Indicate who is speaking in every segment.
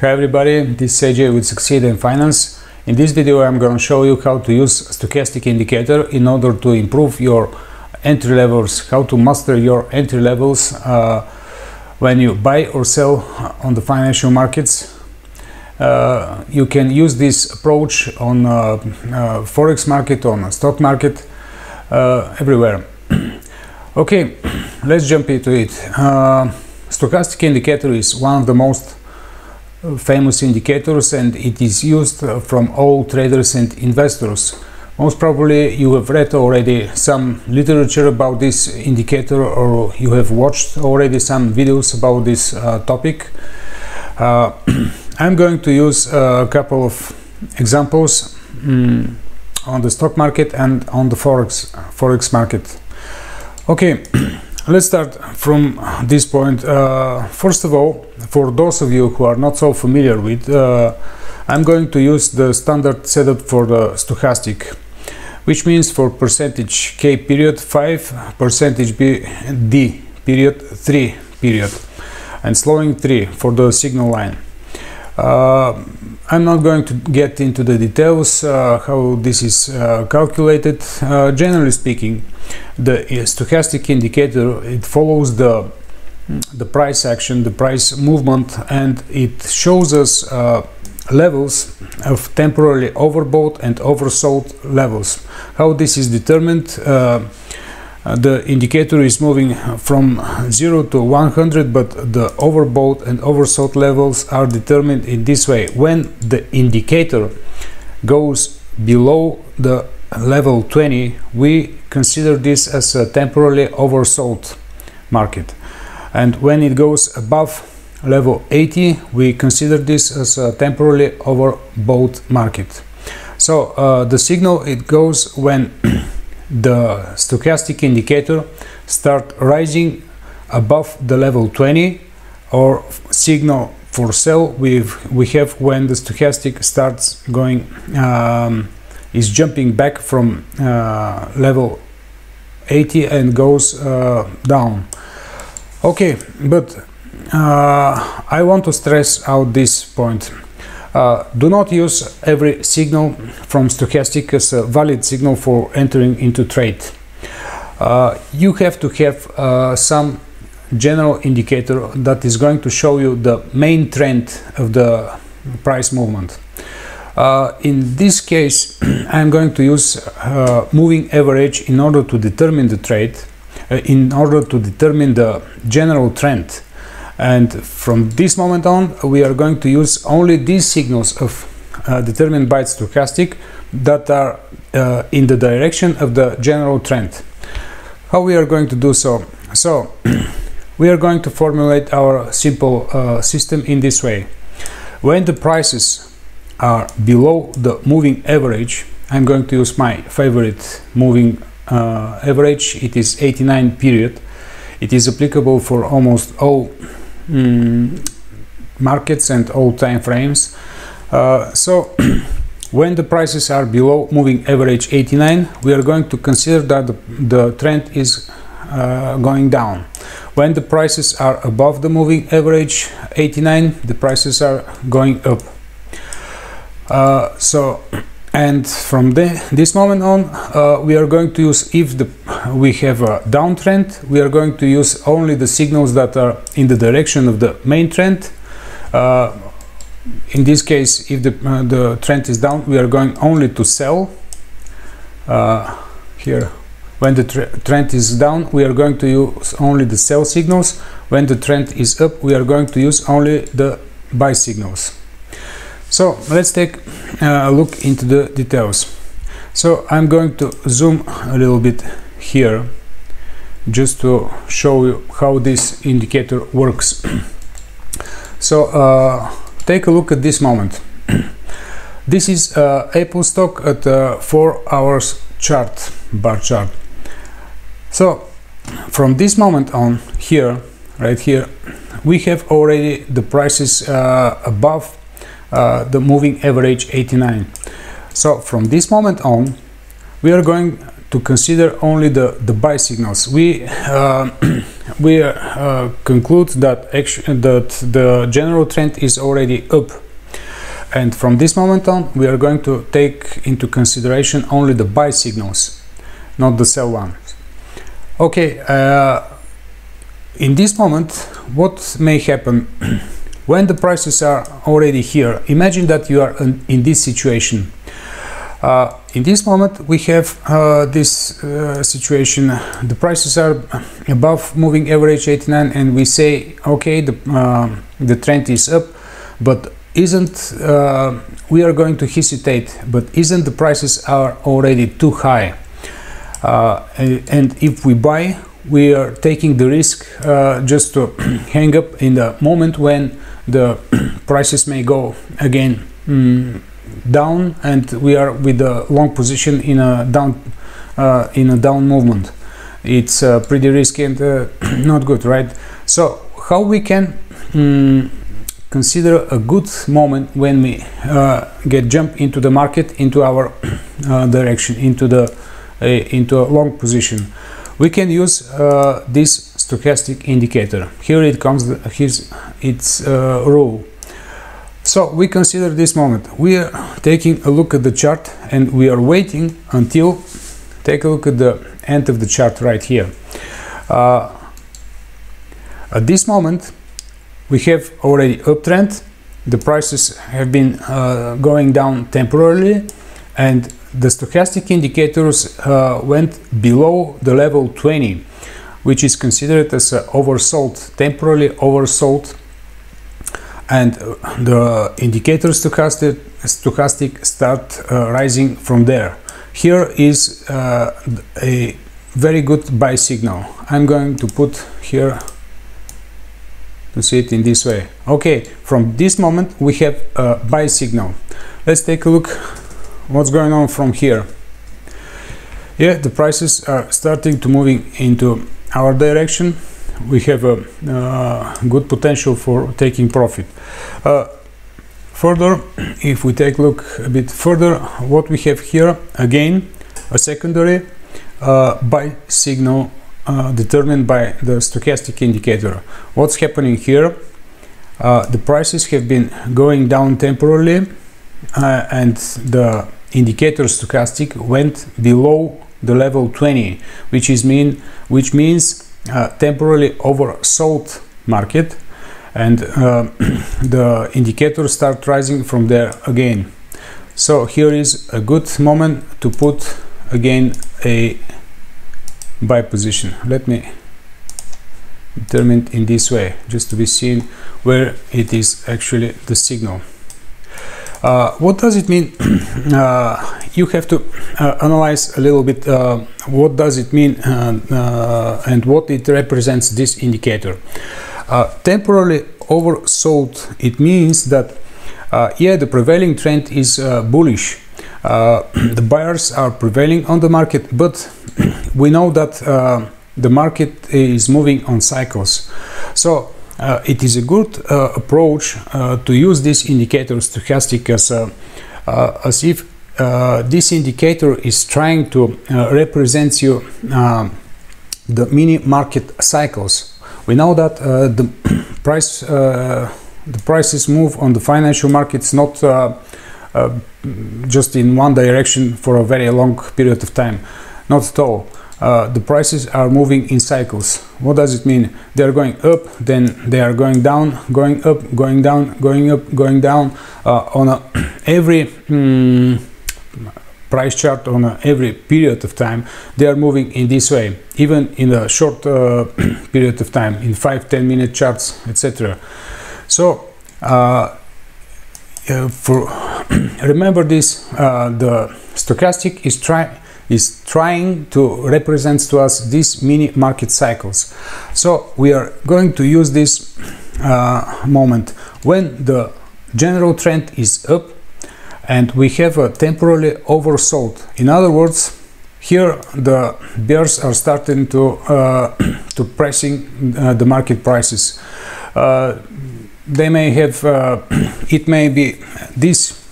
Speaker 1: Hi everybody, this is AJ with Succeed in Finance. In this video I'm going to show you how to use Stochastic Indicator in order to improve your entry levels, how to master your entry levels when you buy or sell on the financial markets. You can use this approach on Forex market, on stock market, everywhere. Okay, let's jump into it. Stochastic Indicator is one of the most famous indicators, and it is used from all traders and investors. Most probably you have read already some literature about this indicator, or you have watched already some videos about this topic. I'm going to use a couple of examples on the stock market and on the Forex market. Okay, let's start from this point. First of all, for those of you who are not so familiar with, I'm going to use the standard setup for the stochastic, which means for percentage K period 5, percentage D period 3 period, and slowing 3 for the signal line. I'm not going to get into the details how this is calculated. Generally speaking, the stochastic indicator, it follows the price action, the price movement, and it shows us levels of temporarily overbought and oversold levels. How this is determined? The indicator is moving from 0 to 100, but the overbought and oversold levels are determined in this way. When the indicator goes below the level 20, we consider this as a temporarily oversold market, and when it goes above level 80, we consider this as a temporarily overbought market. So the signal, it goes when the stochastic indicator start rising above the level 20, or signal for sell we have when the stochastic starts going is jumping back from level 80 and goes down. Okay, but I want to stress out this point. Do not use every signal from stochastic as a valid signal for entering into trade. You have to have some general indicator that is going to show you the main trend of the price movement. In this case, I'm going to use moving average in order to determine the trade, in order to determine the general trend. And from this moment on, we are going to use only these signals of determined by stochastic that are in the direction of the general trend. How we are going to do so? So we are going to formulate our simple system in this way. When the prices are below the moving average, I'm going to use my favorite moving average. It is 89 period. It is applicable for almost all markets and all time frames. So when the prices are below moving average 89, we are going to consider that the trend is going down. When the prices are above the moving average 89, the prices are going up. And from this moment on, we are going to use, if we have a downtrend, we are going to use only the signals that are in the direction of the main trend. In this case, if the trend is down, we are going only to sell. Here, when the trend is down, we are going to use only the sell signals. When the trend is up, we are going to use only the buy signals. So let's take a look into the details. So I'm going to zoom a little bit here just to show you how this indicator works. So take a look at this moment. This is Apple stock at 4 hours chart, bar chart. So from this moment on, here, right here, we have already the prices above the moving average 89. So from this moment on, we are going to consider only the buy signals. We we conclude that the general trend is already up, and from this moment on we are going to take into consideration only the buy signals, not the sell ones. Okay, in this moment what may happen when the prices are already here? Imagine that you are in this situation. In this moment we have this situation, the prices are above moving average 89, and we say okay, the trend is up, but isn't we are going to hesitate, but isn't the prices are already too high, and if we buy, we are taking the risk just to hang up in the moment when the prices may go again down, and we are with a long position in a down movement. It's pretty risky and not good, right? So how we can consider a good moment when we get jump into the market, into our direction, into a long position? We can use this stochastic indicator. Here it comes, its rule. So we consider this moment. We are taking a look at the chart and we are waiting until, take a look at the end of the chart right here. At this moment we have already uptrend, the prices have been going down temporarily, and the stochastic indicators went below the level 20, which is considered as oversold, temporarily oversold, and the indicator stochastic start rising from there. Here is a very good buy signal. I'm going to put here to see it in this way. Okay, from this moment we have a buy signal. Let's take a look what's going on from here. Yeah, the prices are starting to moving into our direction. We have a good potential for taking profit. Further, if we take a look a bit further, what we have here, again a secondary buy signal determined by the stochastic indicator. What's happening here? The prices have been going down temporarily, and the indicator stochastic went below the level 20, which means temporarily oversold market, and the indicator start rising from there again. So here is a good moment to put again a buy position. Let me determine it in this way, just to be seen where it is actually the signal. What does it mean? You have to analyze a little bit what does it mean and what it represents, this indicator. Temporarily oversold, it means that yeah, the prevailing trend is bullish. The buyers are prevailing on the market, but we know that the market is moving on cycles. So it is a good approach to use this indicator stochastic as if this indicator is trying to represent you the mini market cycles. We know that the prices move on the financial markets not just in one direction for a very long period of time, not at all. The prices are moving in cycles. What does it mean? They are going up, then they are going down, going up, going down, going up, going down. On every price chart, on every period of time, they are moving in this way, even in a short period of time, in 5-10 minute charts, etc. So remember this, the stochastic is trying to represent to us these mini market cycles. So we are going to use this moment when the general trend is up and we have a temporarily oversold. In other words, here the bears are starting to pressing the market prices. They may have it may be this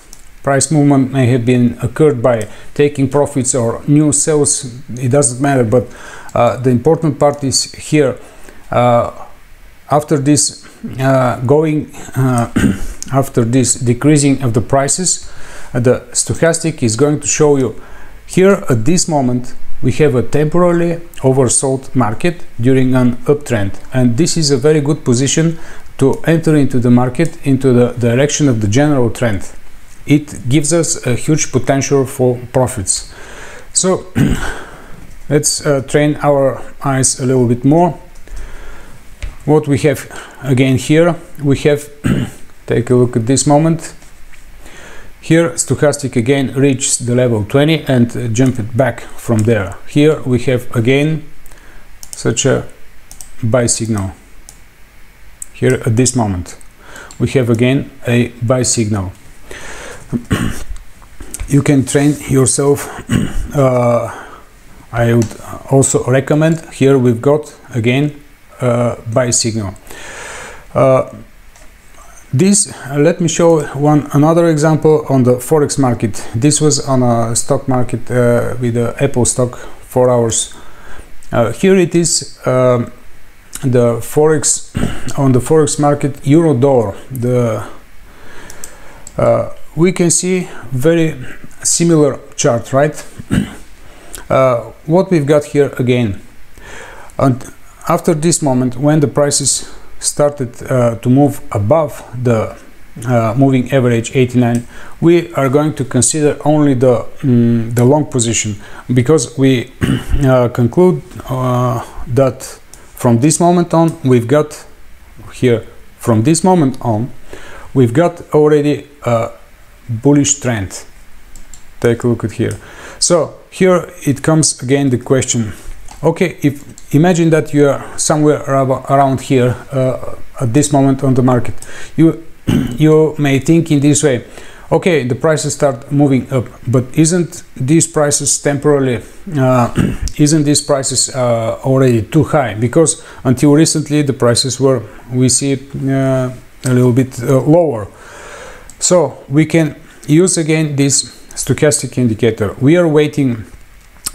Speaker 1: price movement may have been occurred by taking profits or new sales, it doesn't matter, but the important part is here after this after this decreasing of the prices, the stochastic is going to show you here at this moment we have a temporarily oversold market during an uptrend, and this is a very good position to enter into the market into the direction of the general trend. It gives us a huge potential for profits. So let's train our eyes a little bit more. What we have again here, we have take a look at this moment. Here stochastic again reaches the level 20 and jump it back from there. Here we have again such a buy signal. Here at this moment we have again a buy signal. You can train yourself. I would also recommend. Here we've got again buy signal. Let me show another example on the Forex market. This was on a stock market with the Apple stock 4 hours. Here it is the Forex on the Forex market, euro dollar. We can see very similar chart, right? What we've got here again, and after this moment when the prices started to move above the moving average 89, we are going to consider only the long position, because we conclude that from this moment on we've got here, from this moment on we've got already a bullish trend. Take a look at here. So here it comes again the question, okay, if imagine that you are somewhere around here at this moment on the market, you may think in this way, okay, the prices start moving up, but isn't these prices temporarily isn't these prices already too high? Because until recently the prices were, we see a little bit lower. So we can use again this stochastic indicator. We are waiting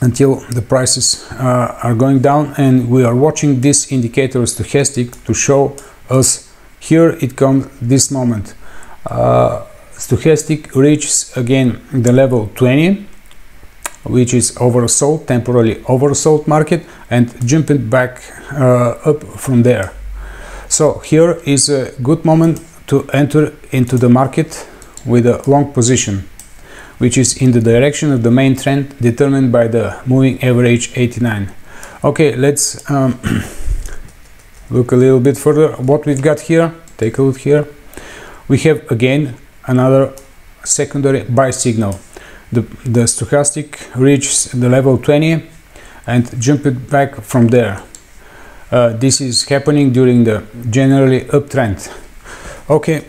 Speaker 1: until the prices are going down, and we are watching this indicator stochastic to show us, here it comes this moment. Stochastic reaches again the level 20, which is oversold, temporarily oversold market, and jumping back up from there. So here is a good moment to enter into the market with a long position, which is in the direction of the main trend determined by the moving average 89. Okay, let's look a little bit further what we've got here. Take a look here. We have again another secondary buy signal. The stochastic reaches the level 20 and jump it back from there. This is happening during the generally uptrend. Okay.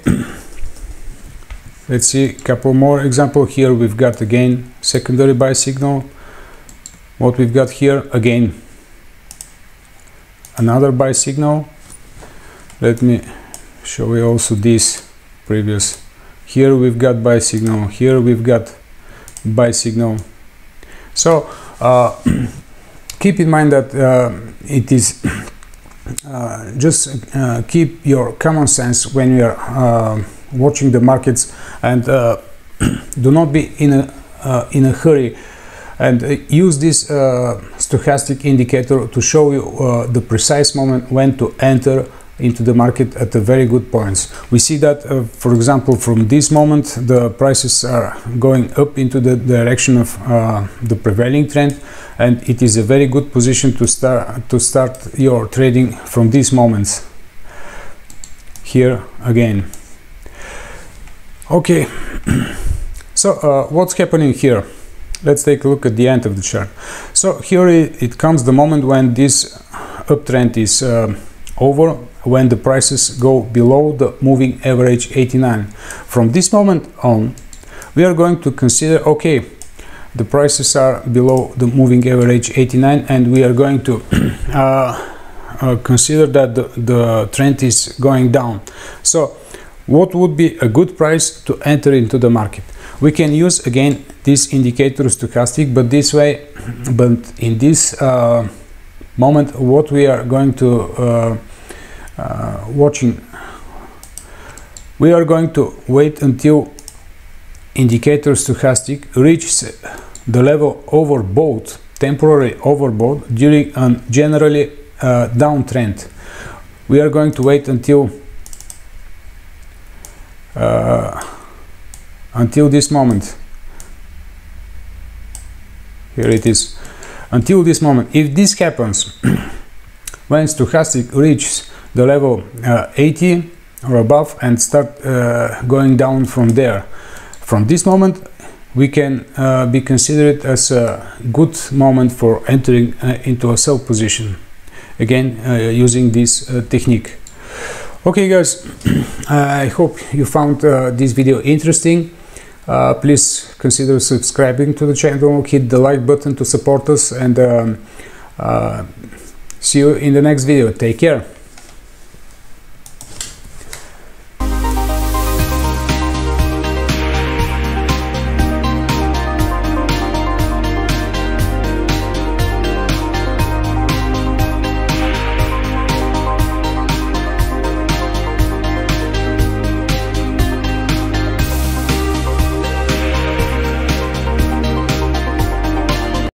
Speaker 1: Let's see a couple more examples. Here we've got again secondary buy signal. What we've got here again, another buy signal. Let me show you also this previous. Here we've got buy signal. Here we've got buy signal. So keep in mind that it is just keep your common sense when you are watching the markets, and do not be in a hurry, and use this stochastic indicator to show you the precise moment when to enter into the market at the very good points. We see that for example from this moment the prices are going up into the direction of the prevailing trend, and it is a very good position to start your trading from these moments. Here again. Okay, so what's happening here? Let's take a look at the end of the chart. So here it comes the moment when this uptrend is over, when the prices go below the moving average 89. From this moment on we are going to consider, okay, the prices are below the moving average 89, and we are going to consider that the trend is going down. So what would be a good price to enter into the market? We can use again this indicator stochastic, but this way, but in this moment, what we are going to we are going to wait until indicator stochastic reaches the level overbought, temporary overbought during a generally downtrend. We are going to wait until this moment. Here it is. Until this moment. If this happens, when stochastic reaches the level 80 or above and start going down from there, from this moment we can be considered as a good moment for entering into a sell position, again using this technique. Okay guys, I hope you found this video interesting. Please consider subscribing to the channel, hit the like button to support us, and see you in the next video. Take care.